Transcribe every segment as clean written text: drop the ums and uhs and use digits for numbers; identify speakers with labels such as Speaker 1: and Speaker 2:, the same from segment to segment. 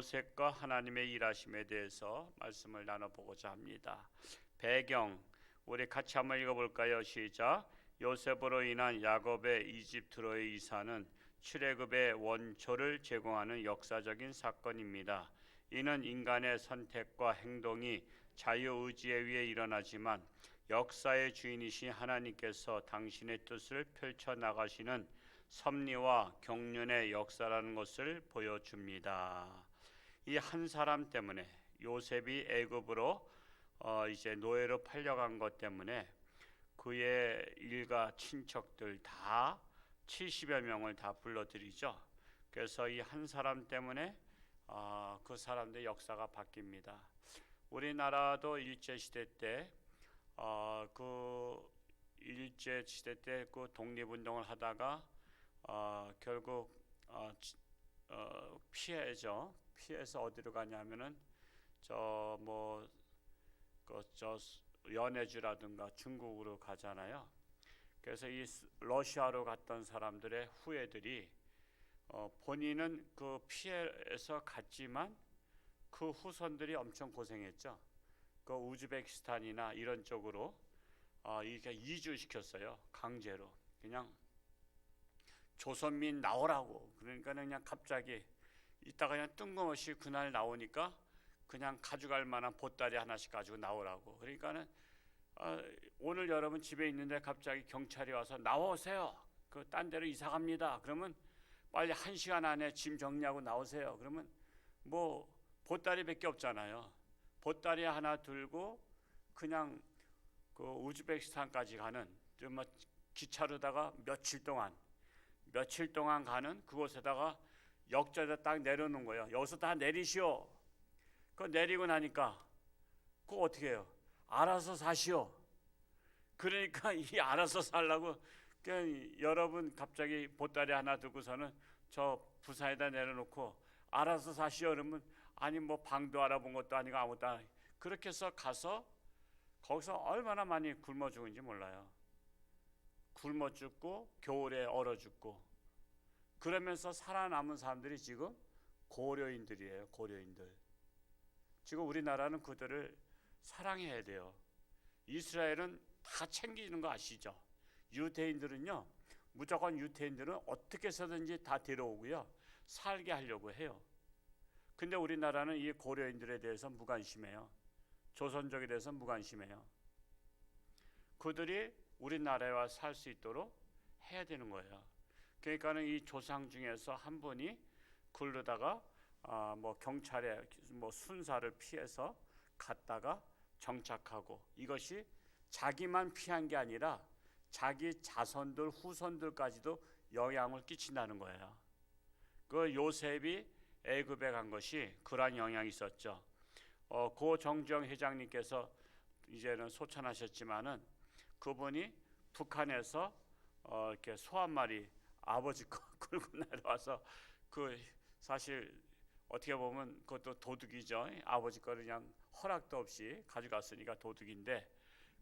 Speaker 1: 요셉과 하나님의 일하심에 대해서 말씀을 나눠보고자 합니다. 배경 우리 같이 한번 읽어볼까요? 시작. 요셉으로 인한 야곱의 이집트로의 이사는 출애굽의 원초를 제공하는 역사적인 사건입니다. 이는 인간의 선택과 행동이 자유의지에 의해 일어나지만 역사의 주인이신 하나님께서 당신의 뜻을 펼쳐나가시는 섭리와 경륜의 역사라는 것을 보여줍니다. 이 한 사람 때문에 요셉이 애굽으로 이제 노예로 팔려간 것 때문에 그의 일가 친척들 다 70여 명을 다 불러들이죠. 그래서 이 한 사람 때문에 그 사람들의 역사가 바뀝니다. 우리나라도 일제시대 때 그 일제시대 때 그 독립운동을 하다가 결국 피해죠. 피해서 어디로 가냐면은 저 연해주라든가 중국으로 가잖아요. 그래서 이 러시아로 갔던 사람들의 후예들이 본인은 그 피해에서 갔지만 그 후손들이 엄청 고생했죠. 그 우즈베키스탄이나 이런 쪽으로 이렇게 이주시켰어요. 강제로 그냥 조선민 나오라고. 그러니까 그냥 갑자기 이따가 그냥 뜬금없이 그날 나오니까 그냥 가져갈 만한 보따리 하나씩 가지고 나오라고. 그러니까는 오늘 여러분 집에 있는데 갑자기 경찰이 와서 나오세요. 그 딴 데로 이사 갑니다. 그러면 빨리 1시간 안에 짐 정리하고 나오세요. 그러면 뭐 보따리밖에 없잖아요. 보따리 하나 들고 그냥 그 우즈베키스탄까지 가는 정말 기차로다가 며칠 동안 가는 그곳에다가 역전에 딱 내려놓은 거예요. 여기서 다 내리시오. 그거 내리고 나니까 그거 어떻게 해요? 알아서 사시오. 그러니까 이 알아서 살라고 여러분 갑자기 보따리 하나 들고서는 저 부산에다 내려놓고 알아서 사시오. 그러면 아니 뭐 방도 알아본 것도 아니고 아무것도 아니고 그렇게 해서 가서 거기서 얼마나 많이 굶어 죽은지 몰라요. 굶어 죽고 겨울에 얼어 죽고 그러면서 살아남은 사람들이 지금 고려인들이에요. 고려인들. 지금 우리나라는 그들을 사랑해야 돼요. 이스라엘은 다 챙기는 거 아시죠? 유대인들은요, 무조건 유대인들은 어떻게 해서든지 다 데려오고요, 살게 하려고 해요. 근데 우리나라는 이 고려인들에 대해서 무관심해요. 조선족에 대해서 무관심해요. 그들이 우리나라에 와 살 수 있도록 해야 되는 거예요. 그러니까는 이 조상 중에서 한 분이 굴르다가 뭐 경찰에 뭐 순사를 피해서 갔다가 정착하고 이것이 자기만 피한 게 아니라 자기 자손들 후손들까지도 영향을 끼친다는 거예요. 그 요셉이 애굽에 간 것이 그러한 영향이 있었죠. 고 정주영 회장님께서 이제는 소천하셨지만은 그분이 북한에서 이렇게 소 한 마리 아버지 거 끌고 내려와서 그 사실 어떻게 보면 그것도 도둑이죠. 아버지 거를 그냥 허락도 없이 가져갔으니까 도둑인데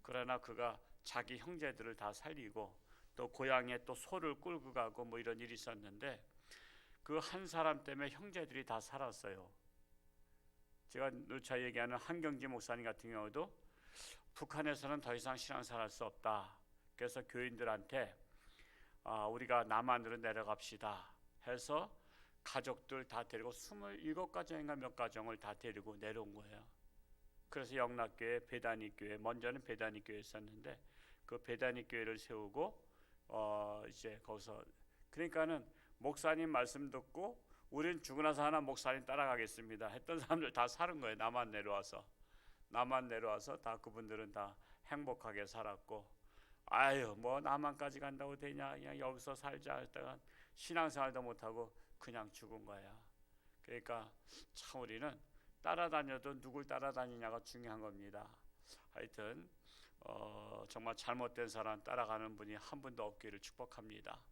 Speaker 1: 그러나 그가 자기 형제들을 다 살리고 또 고향에 또 소를 끌고 가고 뭐 이런 일이 있었는데 그 한 사람 때문에 형제들이 다 살았어요. 제가 누차 얘기하는 한경지 목사님 같은 경우도 북한에서는 더 이상 신앙생활 할 수 없다. 그래서 교인들한테 우리가 남한으로 내려갑시다 해서 가족들 다 데리고 27가정인가 몇 가정을 다 데리고 내려온 거예요. 그래서 영락교회, 배다니교회, 먼저는 배다니교회 있었는데 그 배다니교회를 세우고 이제 거기서 그러니까는 목사님 말씀 듣고 우린 죽고 나서 하나 목사님 따라가겠습니다 했던 사람들 다 사는 거예요. 남한 내려와서 다 그분들은 다 행복하게 살았고 아유 뭐 남한까지 간다고 되냐 그냥 여기서 살자 했다가 신앙생활도 못하고 그냥 죽은 거야. 그러니까 참 우리는 따라다녀도 누굴 따라다니냐가 중요한 겁니다. 하여튼 정말 잘못된 사람 따라가는 분이 한 분도 없기를 축복합니다.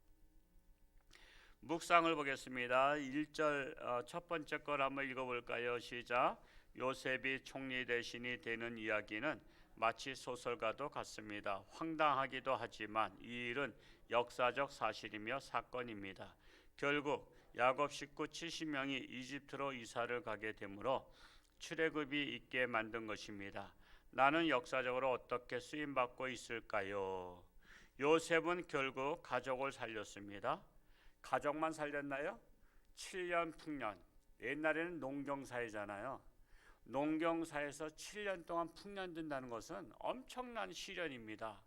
Speaker 1: 묵상을 보겠습니다. 1절 첫 번째 걸 한번 읽어볼까요? 시작. 요셉이 총리 대신이 되는 이야기는 마치 소설과도 같습니다. 황당하기도 하지만 이 일은 역사적 사실이며 사건입니다. 결국 야곱 식구 70명이 이집트로 이사를 가게 되므로 출애굽이 있게 만든 것입니다. 나는 역사적으로 어떻게 쓰임받고 있을까요? 요셉은 결국 가족을 살렸습니다. 가족만 살렸나요? 7년 풍년. 옛날에는 농경사회잖아요. 농경사에서 7년 동안 풍년된다는 것은 엄청난 시련입니다.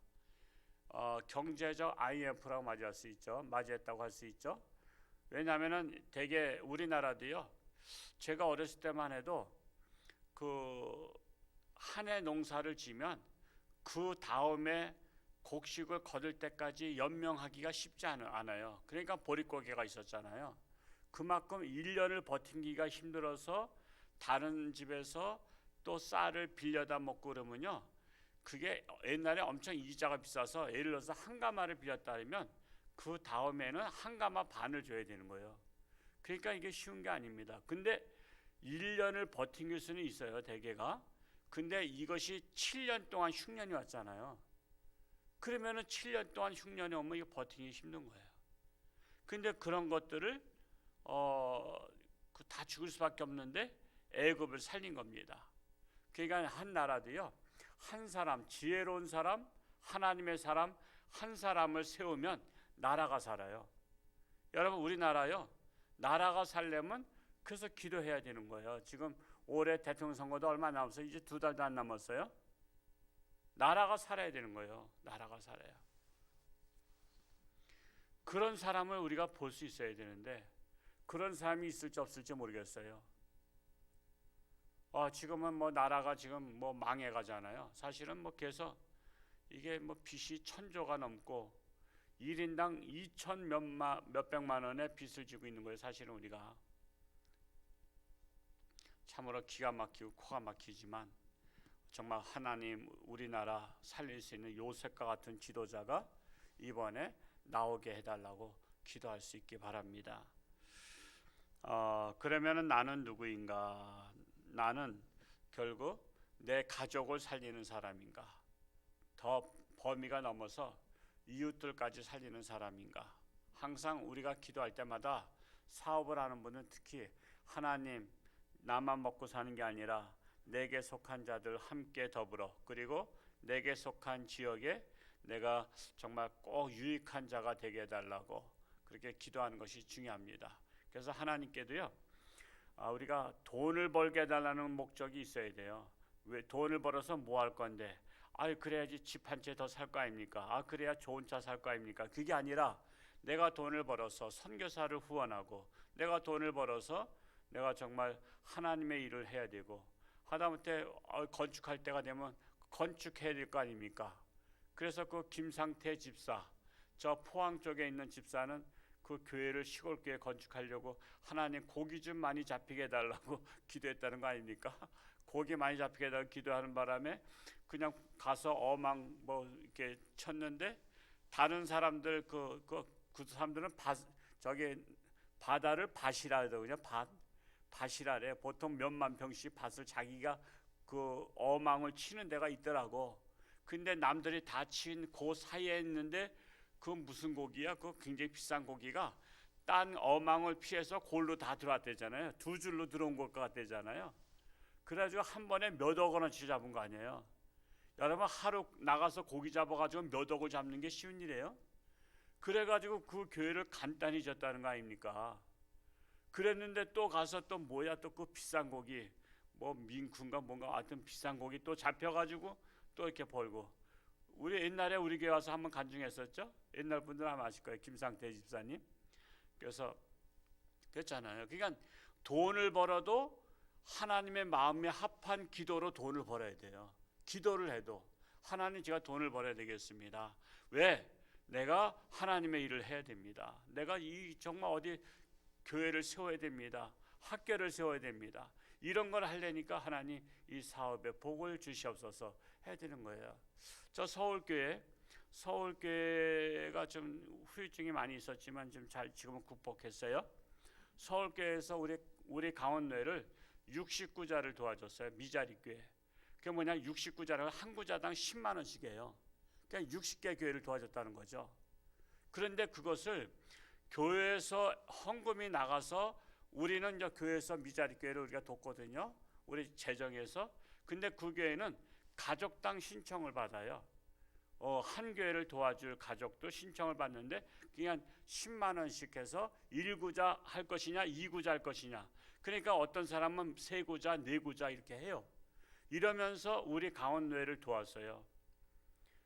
Speaker 1: 경제적 IMF라고 맞이할 수 있죠. 맞이했다고 할 수 있죠. 왜냐하면은 대개 우리나라도요. 제가 어렸을 때만 해도 그 한 해 농사를 지면 그 다음에 곡식을 거둘 때까지 연명하기가 쉽지 않아요. 그러니까 보릿고개가 있었잖아요. 그만큼 1년을 버티기가 힘들어서 다른 집에서 또 쌀을 빌려다 먹고 그러면요. 그게 옛날에 엄청 이자가 비싸서 예를 들어서 한 가마를 빌렸다면 그 다음에는 한 가마 반을 줘야 되는 거예요. 그러니까 이게 쉬운 게 아닙니다. 근데 1년을 버틴 수는 있어요. 대개가. 근데 이것이 7년 동안 흉년이 왔잖아요. 그러면은 7년 동안 흉년이 오면 이거 버티기 힘든 거예요. 근데 그런 것들을 다 죽을 수밖에 없는데 애굽을 살린 겁니다. 그러니까 한 나라도요. 한 사람, 지혜로운 사람, 하나님의 사람 한 사람을 세우면 나라가 살아요. 여러분 우리나라요. 나라가 살려면 그래서 기도해야 되는 거예요. 지금 올해 대통령 선거도 얼마 남았어요? 이제 2달도 안 남았어요. 나라가 살아야 되는 거예요. 나라가 살아야. 그런 사람을 우리가 볼 수 있어야 되는데 그런 사람이 있을지 없을지 모르겠어요. 지금은 뭐 나라가 지금 뭐 망해가잖아요. 사실은 뭐 그래서 이게 뭐 빚이 1,000조가 넘고 1인당 2천 몇백만 원의 빚을 지고 있는 거예요. 사실은 우리가 참으로 기가 막히고 코가 막히지만 정말 하나님 우리나라 살릴 수 있는 요셉과 같은 지도자가 이번에 나오게 해달라고 기도할 수 있기 바랍니다. 그러면은 나는 누구인가? 나는 결국 내 가족을 살리는 사람인가? 더 범위가 넘어서 이웃들까지 살리는 사람인가? 항상 우리가 기도할 때마다 사업을 하는 분은 특히 하나님 나만 먹고 사는 게 아니라 내게 속한 자들 함께 더불어 그리고 내게 속한 지역에 내가 정말 꼭 유익한 자가 되게 해달라고 그렇게 기도하는 것이 중요합니다. 그래서 하나님께도요. 우리가 돈을 벌게 해달라는 목적이 있어야 돼요. 왜 돈을 벌어서 뭐 할 건데? 그래야지 집 한 채 더 살 거 아닙니까? 그래야 좋은 차 살 거 아닙니까? 그게 아니라 내가 돈을 벌어서 선교사를 후원하고 내가 돈을 벌어서 내가 정말 하나님의 일을 해야 되고 하다못해 건축할 때가 되면 건축해야 될 거 아닙니까? 그래서 그 김상태 집사, 저 포항 쪽에 있는 집사는 그 교회를 시골교회 건축하려고 하나님 고기 좀 많이 잡히게 해달라고 기도했다는 거 아닙니까? 고기 많이 잡히게 해달라고 기도하는 바람에 그냥 가서 뭐 이렇게 쳤는데 다른 사람들 그 사람들은 바다를 밭이라 하더군요. 밭이라래. 보통 몇만 평씩 밭을 자기가 그 어망을 치는 데가 있더라고. 근데 남들이 다 친 그 사이에 있는데 그 무슨 고기야? 그 굉장히 비싼 고기가 딴 어망을 피해서 골로 다 들어왔대잖아요. 2줄로 들어온 것 같대잖아요. 그래가지고 한 번에 몇 억 원어치 잡은 거 아니에요. 여러분 하루 나가서 고기 잡아가지고 몇 억을 잡는 게 쉬운 일이에요? 그래가지고 그 교회를 간단히 졌다는 거 아닙니까? 그랬는데 또 가서 또 뭐야 또 그 비싼 고기 뭐 민쿤가 뭔가 하여튼 비싼 고기 또 잡혀가지고 또 이렇게 벌고 우리 옛날에 우리 교회 와서 한번 간증했었죠. 옛날 분들 아마 아실 거예요. 김상태 집사님. 그래서 그랬잖아요. 그러니까 돈을 벌어도 하나님의 마음에 합한 기도로 돈을 벌어야 돼요. 기도를 해도 하나님 제가 돈을 벌어야 되겠습니다. 왜? 내가 하나님의 일을 해야 됩니다. 내가 이 정말 어디 교회를 세워야 됩니다. 학교를 세워야 됩니다. 이런 걸 하려니까 하나님 이 사업에 복을 주시옵소서 해야 되는 거예요. 저 서울교회가 좀 후유증이 많이 있었지만 지금은 극복했어요. 서울교회에서 우리 강원교회를 69자를 도와줬어요. 미자리 교회. 그게 뭐냐 69자를 한 구자당 10만 원씩 해요. 그러니까 60개 교회를 도와줬다는 거죠. 그런데 그것을 교회에서 헌금이 나가서 우리는 이제 교회에서 미자리 교회를 우리가 돕거든요. 우리 재정에서. 근데 그 교회는 가족당 신청을 받아요. 한 교회를 도와줄 가족도 신청을 받는데 그냥 10만 원씩 해서 1구자 할 것이냐 2구자 할 것이냐. 그러니까 어떤 사람은 3구자 4구자 이렇게 해요. 이러면서 우리 강원노회를 도왔어요.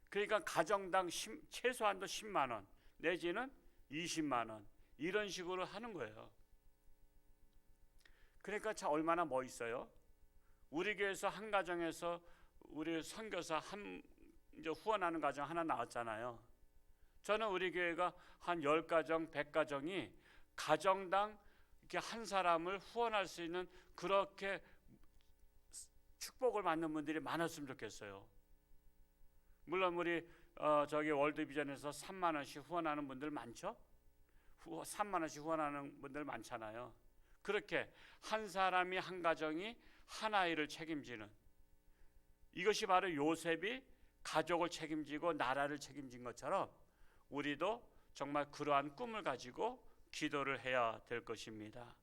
Speaker 1: 그러니까 가정당 최소한도 10만 원 내지는 20만 원 이런 식으로 하는 거예요. 그러니까 참 얼마나 멋있어요. 우리 교회에서 한 가정에서 우리 선교사 이제 후원하는 가정 하나 나왔잖아요. 저는 우리 교회가 한 10가정, 100가정이 가정당 이렇게 한 사람을 후원할 수 있는 그렇게 축복을 받는 분들이 많았으면 좋겠어요. 물론 우리 저기 월드비전에서 3만 원씩 후원하는 분들 많죠? 3만 원씩 후원하는 분들 많잖아요. 그렇게 한 사람이 한 가정이 한 아이를 책임지는 이것이 바로 요셉이 가족을 책임지고 나라를 책임진 것처럼 우리도 정말 그러한 꿈을 가지고 기도를 해야 될 것입니다.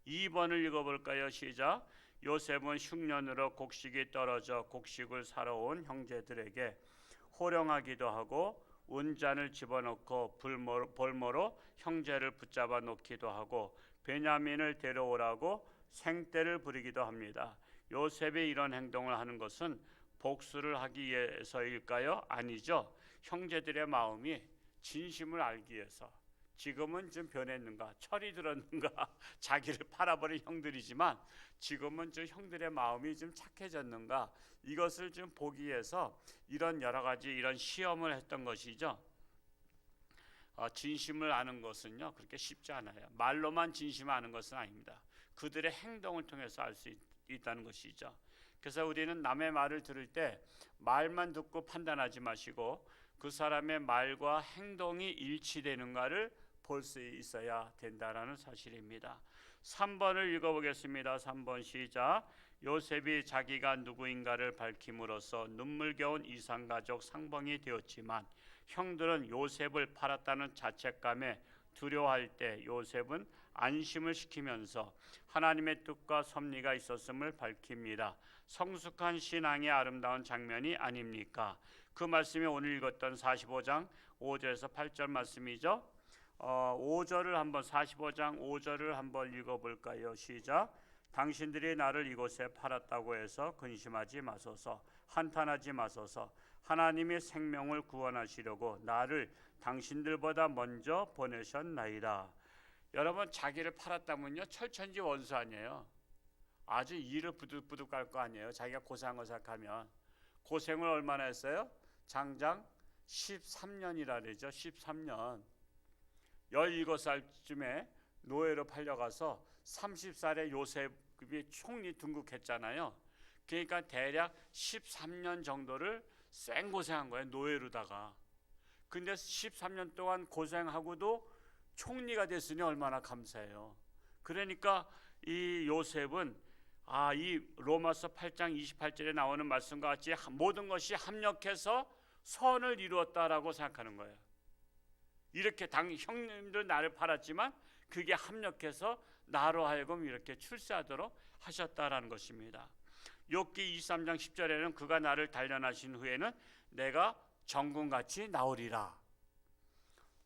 Speaker 1: 2번을 읽어볼까요? 시작. 요셉은 흉년으로 곡식이 떨어져 곡식을 사러 온 형제들에게 호령하기도 하고 운잔을 집어넣고 볼모로 형제를 붙잡아 놓기도 하고 베냐민을 데려오라고 생떼를 부리기도 합니다. 요셉이 이런 행동을 하는 것은 복수를 하기 위해서일까요? 아니죠. 형제들의 마음이 진심을 알기 위해서. 지금은 좀 변했는가, 철이 들었는가, 자기를 팔아버린 형들이지만 지금은 좀 형들의 마음이 좀 착해졌는가, 이것을 좀 보기 위해서 이런 여러 가지 이런 시험을 했던 것이죠. 진심을 아는 것은요 그렇게 쉽지 않아요. 말로만 진심을 아는 것은 아닙니다. 그들의 행동을 통해서 알 수 있다는 것이죠. 그래서 우리는 남의 말을 들을 때 말만 듣고 판단하지 마시고 그 사람의 말과 행동이 일치되는가를 볼 수 있어야 된다라는 사실입니다. 3번을 읽어보겠습니다. 3번 시작. 요셉이 자기가 누구인가를 밝힘으로써 눈물겨운 이산가족 상봉이 되었지만 형들은 요셉을 팔았다는 자책감에 두려워할 때 요셉은 안심을 시키면서 하나님의 뜻과 섭리가 있었음을 밝힙니다. 성숙한 신앙의 아름다운 장면이 아닙니까? 그 말씀이 오늘 읽었던 45장 5절에서 8절 말씀이죠. 5절을 한번 45장 5절을 한번 읽어볼까요? 시작. 당신들이 나를 이곳에 팔았다고 해서 근심하지 마소서, 한탄하지 마소서. 하나님이 생명을 구원하시려고 나를 당신들보다 먼저 보내셨나이다. 여러분, 자기를 팔았다면요 철천지 원수 아니에요. 아주 이를 부득부득 갈 거 아니에요. 자기가 고생한 거 생각하면. 고생을 얼마나 했어요? 장장 13년이라 그러죠. 13년. 17살쯤에 노예로 팔려가서 30살에 요셉이 총리 등극했잖아요. 그러니까 대략 13년 정도를 생고생한 거예요. 노예로다가. 근데 13년 동안 고생하고도 총리가 됐으니 얼마나 감사해요. 그러니까 이 요셉은 이 로마서 8장 28절에 나오는 말씀과 같이 모든 것이 합력해서 선을 이루었다라고 생각하는 거예요. 이렇게 형님들 나를 팔았지만 그게 합력해서 나로 하여금 이렇게 출세하도록 하셨다라는 것입니다. 욥기 23장 10절에는 그가 나를 단련하신 후에는 내가 정금같이 나오리라.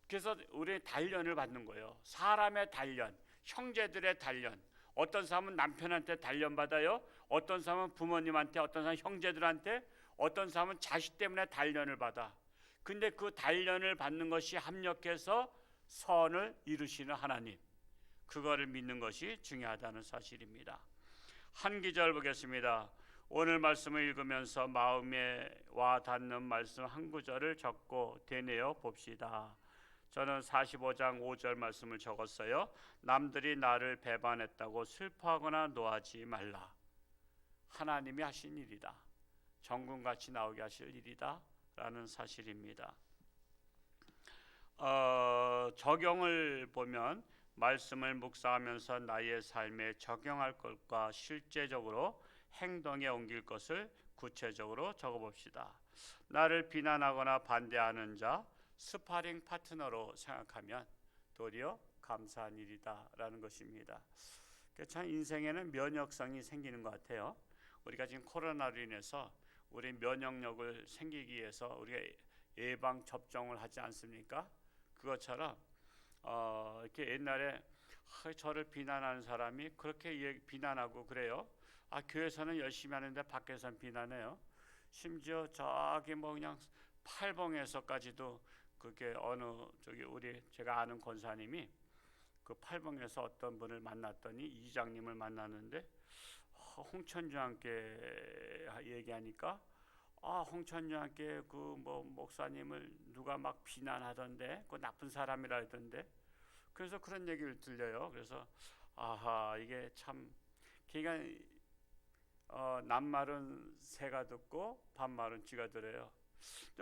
Speaker 1: 그래서 우리 단련을 받는 거예요. 사람의 단련, 형제들의 단련. 어떤 사람은 남편한테 단련받아요. 어떤 사람은 부모님한테, 어떤 사람은 형제들한테, 어떤 사람은 자식 때문에 단련을 받아. 근데 그 단련을 받는 것이 합력해서 선을 이루시는 하나님, 그거를 믿는 것이 중요하다는 사실입니다. 한 기절 보겠습니다. 오늘 말씀을 읽으면서 마음에 와 닿는 말씀 한 구절을 적고 되뇌어 봅시다. 저는 45장 5절 말씀을 적었어요. 남들이 나를 배반했다고 슬퍼하거나 노하지 말라. 하나님이 하신 일이다. 정금같이 나오게 하실 일이다 라는 사실입니다. 적용을 보면 말씀을 묵상하면서 나의 삶에 적용할 것과 실제적으로 행동에 옮길 것을 구체적으로 적어봅시다. 나를 비난하거나 반대하는 자, 스파링 파트너로 생각하면 도리어 감사한 일이다라는 것입니다. 참 인생에는 면역성이 생기는 것 같아요. 우리가 지금 코로나로 인해서 우리 면역력을 생기기 위해서 우리가 예방 접종을 하지 않습니까? 그것처럼 이렇게 옛날에 저를 비난하는 사람이 그렇게 비난하고 그래요. 교회에서는 열심히 하는데 밖에서는 비난해요. 심지어 저기 뭐 그냥 팔봉에서까지도 그게 어느 제가 아는 권사님이 그 팔봉에서 어떤 분을 만났더니 이장님을 만났는데 홍천주 함께 얘기하니까 홍천주 함께 그 뭐 목사님을 누가 막 비난하던데 그 나쁜 사람이라 하던데 그래서 그런 얘기를 들려요. 그래서 이게 참 그러니까 낱말은 새가 듣고 반말은 쥐가 들어요.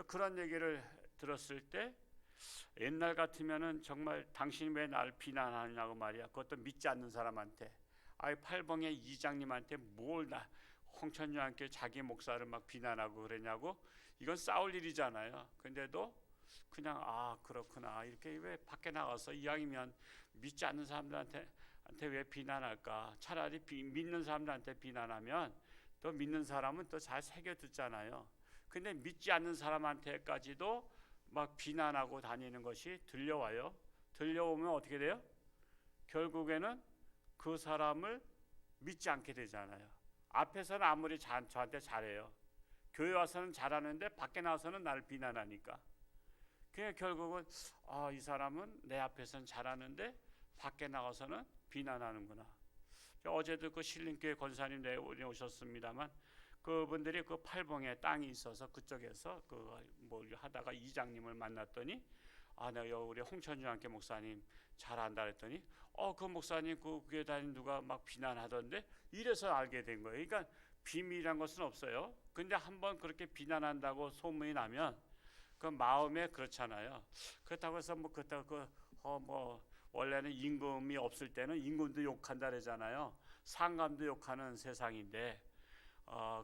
Speaker 1: 그런 얘기를 들었을 때 옛날 같으면은 정말 당신이 왜 나를 비난하냐고 말이야. 그것도 믿지 않는 사람한테 팔봉의 이장님한테 뭘 홍천주 함께 자기 목사를 막 비난하고 그러냐고. 이건 싸울 일이잖아요. 근데도 그냥 그렇구나 이렇게 왜 밖에 나가서 이왕이면 믿지 않는 사람들한테 왜 비난할까? 차라리 믿는 사람들한테 비난하면 또 믿는 사람은 또 잘 새겨 듣잖아요. 근데 믿지 않는 사람한테까지도 막 비난하고 다니는 것이 들려와요. 들려오면 어떻게 돼요? 결국에는 그 사람을 믿지 않게 되잖아요. 앞에서는 아무리 저한테 잘해요. 교회 와서는 잘하는데 밖에 나와서는 나를 비난하니까. 그냥 결국은 이 사람은 내 앞에서는 잘하는데 밖에 나가서는 비난하는구나. 어제도 그 신림교회 권사님 오셨습니다만 그분들이 그 팔봉에 땅이 있어서 그쪽에서 뭘 하다가 이장님을 만났더니 내가 우리 홍천주 함께 목사님 잘한다 그랬더니 그 목사님 그 교회 다니는 누가 막 비난하던데 이래서 알게 된 거예요. 그러니까 비밀이란 것은 없어요. 근데 한번 그렇게 비난한다고 소문이 나면 그 마음에 그렇잖아요. 그렇다고 해서 원래는 임금이 없을 때는 임금도 욕한다 그러잖아요. 상감도 욕하는 세상인데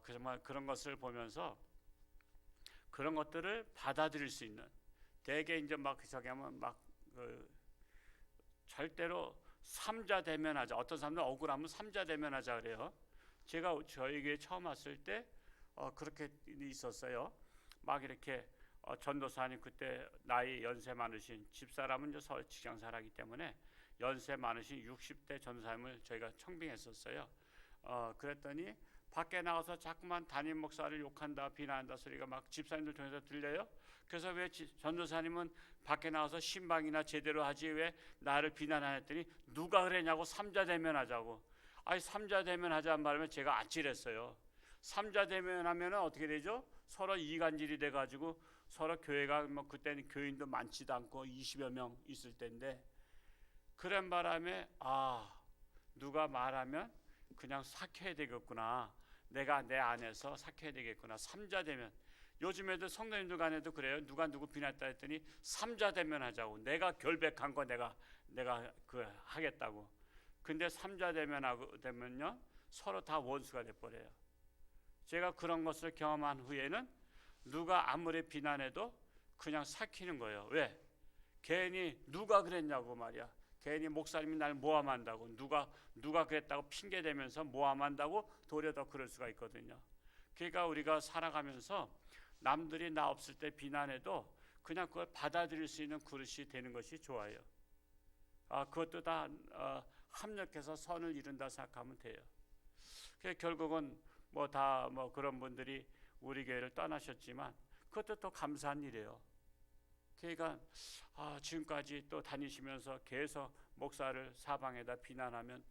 Speaker 1: 정말 그런 것을 보면서 그런 것들을 받아들일 수 있는 대개 이제 저기 하면 절대로 삼자 대면하자. 어떤 사람들은 억울하면 삼자 대면하자 그래요. 제가 저희 교회 처음 왔을 때 그렇게 있었어요. 막 이렇게 전도사님 그때 나이 연세 많으신 집사람은 이제 서울 직장사라기 때문에 연세 많으신 60대 전도사님을 저희가 청빙했었어요. 그랬더니 밖에 나가서 자꾸만 담임 목사를 욕한다 비난한다 소리가 막 집사님들 통해서 들려요. 그래서 왜 전도사님은 밖에 나가서 신방이나 제대로 하지 왜 나를 비난하랬더니 누가 그랬냐고 삼자대면하자고. 삼자대면하자는 말에 제가 아찔했어요. 삼자대면하면 어떻게 되죠? 서로 이간질이 돼가지고 서로 교회가 그때는 교인도 많지도 않고 20여 명 있을 때인데 그런 바람에 누가 말하면 그냥 삭혀야 되겠구나. 내가 내 안에서 삭혀야 되겠구나. 삼자대면. 요즘에도 성도님들 간에도 그래요. 누가 누구 비난했다 했더니 삼자대면 하자고. 내가 결백한 거 내가 하겠다고. 근데 삼자대면하고 되면요 서로 다 원수가 돼버려요. 제가 그런 것을 경험한 후에는 누가 아무리 비난해도 그냥 삭히는 거예요. 왜? 괜히 누가 그랬냐고 말이야. 괜히 목사님이 날 모함한다고 누가 그랬다고 핑계대면서 모함한다고 도리어 더 그럴 수가 있거든요. 그러니까 우리가 살아가면서 남들이 나 없을 때 비난해도 그냥 그걸 받아들일 수 있는 그릇이 되는 것이 좋아요. 그것도 다 합력해서 선을 이룬다 생각하면 돼요. 결국은 그런 분들이 우리 교회를 떠나셨지만 그것도 또 감사한 일이에요. 그러니까 지금까지 또 다니시면서 계속 목사를 사방에다 비난하면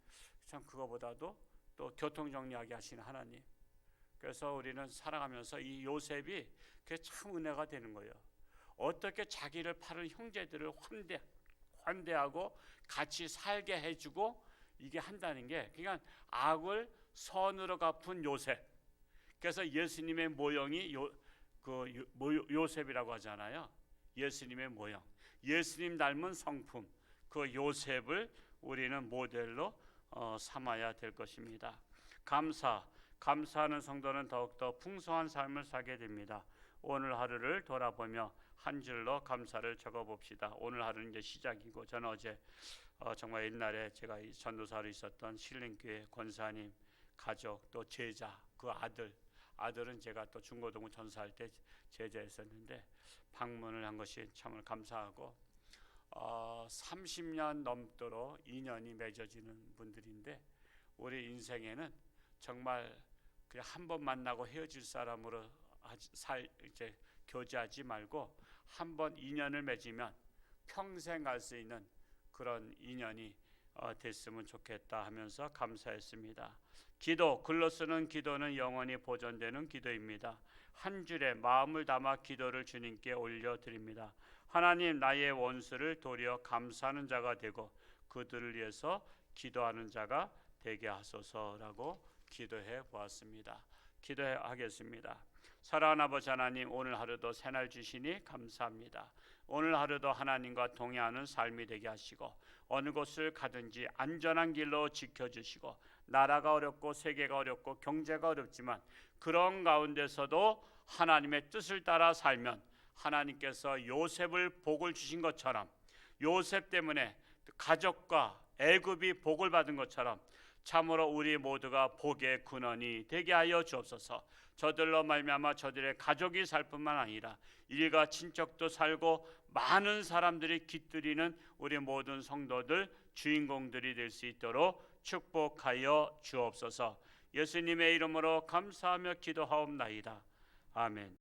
Speaker 1: 참 그거보다도 또 교통정리하게 하시는 하나님. 그래서 우리는 살아가면서 이 요셉이 그게 참 은혜가 되는 거예요. 어떻게 자기를 파는 형제들을 환대하고 같이 살게 해주고 이게 한다는 게 그러니까 악을 선으로 갚은 요셉. 그래서 예수님의 모형이 요셉이라고 하잖아요. 예수님의 모형, 예수님 닮은 성품, 그 요셉을 우리는 모델로 삼아야 될 것입니다. 감사하는 성도는 더욱더 풍성한 삶을 살게 됩니다. 오늘 하루를 돌아보며 한 줄로 감사를 적어봅시다. 오늘 하루는 이제 시작이고, 저는 어제 정말 옛날에 제가 이 전도사로 있었던 신림교회 권사님 가족 또 제자 그 아들은 제가 또 중고등부 전사할 때 제자했었는데 방문을 한 것이 정말 감사하고 30년 넘도록 인연이 맺어지는 분들인데 우리 인생에는 정말 그냥 한 번 만나고 헤어질 사람으로 이제 교제하지 말고 한 번 인연을 맺으면 평생 갈 수 있는 그런 인연이 됐으면 좋겠다 하면서 감사했습니다. 기도, 글로 쓰는 기도는 영원히 보존되는 기도입니다. 한 줄에 마음을 담아 기도를 주님께 올려드립니다. 하나님, 나의 원수를 도리어 감사하는 자가 되고 그들을 위해서 기도하는 자가 되게 하소서라고 기도해 보았습니다. 기도하겠습니다. 사랑하는 아버지 하나님, 오늘 하루도 새날 주시니 감사합니다. 오늘 하루도 하나님과 동행하는 삶이 되게 하시고 어느 곳을 가든지 안전한 길로 지켜주시고 나라가 어렵고 세계가 어렵고 경제가 어렵지만 그런 가운데서도 하나님의 뜻을 따라 살면 하나님께서 요셉을 복을 주신 것처럼 요셉 때문에 가족과 애굽이 복을 받은 것처럼 참으로 우리 모두가 복의 근원이 되게 하여 주옵소서. 저들로 말미암아 저들의 가족이 살 뿐만 아니라 일가 친척도 살고 많은 사람들이 깃들이는 우리 모든 성도들 주인공들이 될 수 있도록 축복하여 주옵소서. 예수님의 이름으로 감사하며 기도하옵나이다. 아멘.